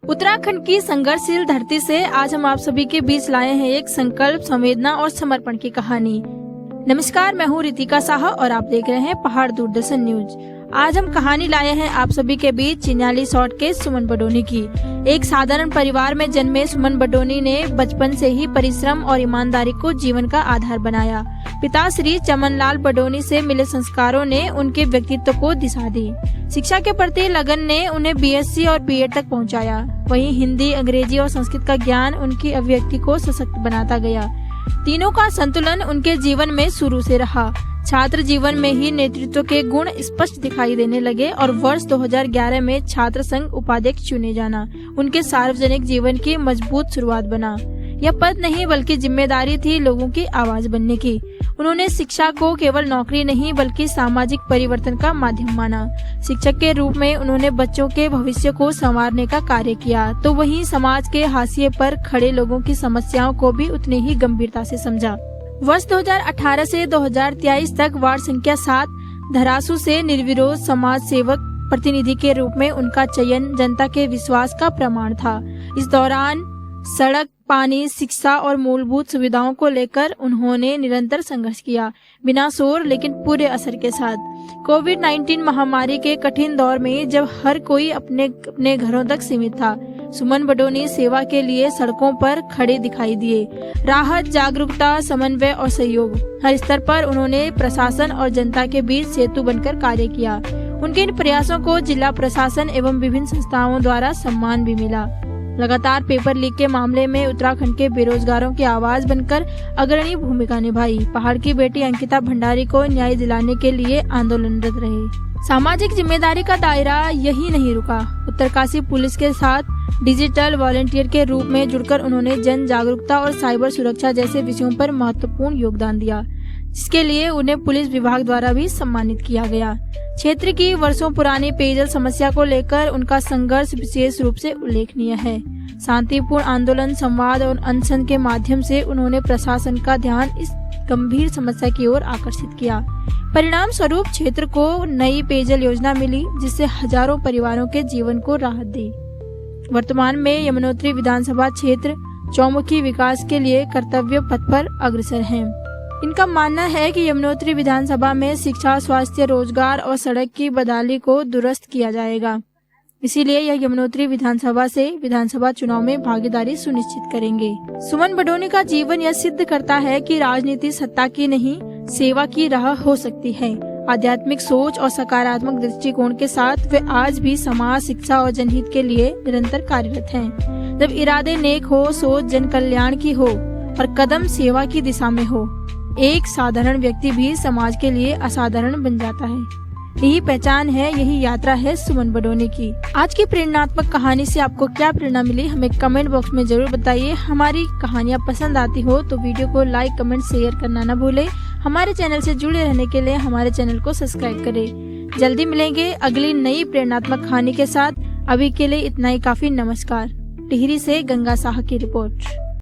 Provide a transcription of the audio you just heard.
उत्तराखंड की संघर्षशील धरती से आज हम आप सभी के बीच लाए हैं एक संकल्प, संवेदना और समर्पण की कहानी। नमस्कार, मैं हूँ रितिका साहा और आप देख रहे हैं पहाड़ दूरदर्शन न्यूज। आज हम कहानी लाए हैं आप सभी के बीच चिन्याली सौट के सुमन बडोनी की। एक साधारण परिवार में जन्मे सुमन बडोनी ने बचपन से ही परिश्रम और ईमानदारी को जीवन का आधार बनाया। पिता श्री चमनलाल बडोनी से मिले संस्कारों ने उनके व्यक्तित्व को दिशा दी। शिक्षा के प्रति लगन ने उन्हें बीएससी और बीएड तक पहुंचाया। वहीं हिंदी, अंग्रेजी और संस्कृत का ज्ञान उनकी अभिव्यक्ति को सशक्त बनाता गया। तीनों का संतुलन उनके जीवन में शुरू से रहा। छात्र जीवन में ही नेतृत्व के गुण स्पष्ट दिखाई देने लगे और वर्ष 2011 में छात्र संघ उपाध्यक्ष चुने जाना उनके सार्वजनिक जीवन की मजबूत शुरुआत बना। यह पद नहीं बल्कि जिम्मेदारी थी लोगों की आवाज बनने की। उन्होंने शिक्षा को केवल नौकरी नहीं बल्कि सामाजिक परिवर्तन का माध्यम माना। शिक्षक के रूप में उन्होंने बच्चों के भविष्य को संवारने का कार्य किया, तो वहीं समाज के हाशिए पर खड़े लोगों की समस्याओं को भी उतनी ही गंभीरता से समझा। वर्ष 2018 से 2023 तक वार्ड संख्या 7 धरासू से निर्विरोध समाज सेवक प्रतिनिधि के रूप में उनका चयन जनता के विश्वास का प्रमाण था। इस दौरान सड़क, पानी, शिक्षा और मूलभूत सुविधाओं को लेकर उन्होंने निरंतर संघर्ष किया, बिना शोर लेकिन पूरे असर के साथ। कोविड-19 महामारी के कठिन दौर में जब हर कोई अपने अपने घरों तक सीमित था, सुमन बडोनी सेवा के लिए सड़कों पर खड़े दिखाई दिए। राहत, जागरूकता, समन्वय और सहयोग, हर स्तर पर उन्होंने प्रशासन और जनता के बीच सेतु बनकर कार्य किया। उनके इन प्रयासों को जिला प्रशासन एवं विभिन्न संस्थाओं द्वारा सम्मान भी मिला। लगातार पेपर लीक के मामले में उत्तराखंड के बेरोजगारों की आवाज बनकर अग्रणी भूमिका निभाई। पहाड़ की बेटी अंकिता भंडारी को न्याय दिलाने के लिए आंदोलनरत रहे। सामाजिक जिम्मेदारी का दायरा यही नहीं रुका। उत्तरकाशी पुलिस के साथ डिजिटल वॉलंटियर के रूप में जुड़कर उन्होंने जन जागरूकता और साइबर सुरक्षा जैसे विषयों पर महत्वपूर्ण योगदान दिया, जिसके लिए उन्हें पुलिस विभाग द्वारा भी सम्मानित किया गया। क्षेत्र की वर्षों पुरानी पेयजल समस्या को लेकर उनका संघर्ष विशेष रूप से उल्लेखनीय है। शांतिपूर्ण आंदोलन, संवाद और अनशन के माध्यम से उन्होंने प्रशासन का ध्यान इस गंभीर समस्या की ओर आकर्षित किया। परिणाम स्वरूप क्षेत्र को नई पेयजल योजना मिली, जिससे हजारों परिवारों के जीवन को राहत दी। वर्तमान में यमुनोत्री विधानसभा क्षेत्र चौमुखी विकास के लिए कर्तव्य पथ पर अग्रसर है। इनका मानना है कि यमुनोत्री विधानसभा में शिक्षा, स्वास्थ्य, रोजगार और सड़क की बदहाली को दुरुस्त किया जाएगा। इसीलिए यह यमुनोत्री विधानसभा से विधानसभा चुनाव में भागीदारी सुनिश्चित करेंगे। सुमन बडोनी का जीवन यह सिद्ध करता है कि राजनीति सत्ता की नहीं, सेवा की राह हो सकती है। आध्यात्मिक सोच और सकारात्मक दृष्टिकोण के साथ वे आज भी समाज, शिक्षा और जनहित के लिए निरंतर कार्यरत हैं। जब इरादे नेक हो, सोच जन कल्याण की हो और कदम सेवा की दिशा में हो, एक साधारण व्यक्ति भी समाज के लिए असाधारण बन जाता है। यही पहचान है, यही यात्रा है सुमन बडोनी की। आज की प्रेरणात्मक कहानी से आपको क्या प्रेरणा मिली, हमें कमेंट बॉक्स में जरूर बताइए। हमारी कहानियाँ पसंद आती हो तो वीडियो को लाइक, कमेंट, शेयर करना न भूलें। हमारे चैनल से जुड़े रहने के लिए हमारे चैनल को सब्सक्राइब करें। जल्दी मिलेंगे अगली नई प्रेरणात्मक कहानी के साथ। अभी के लिए इतना ही काफी। नमस्कार। टिहरी से गंगा साहा की रिपोर्ट।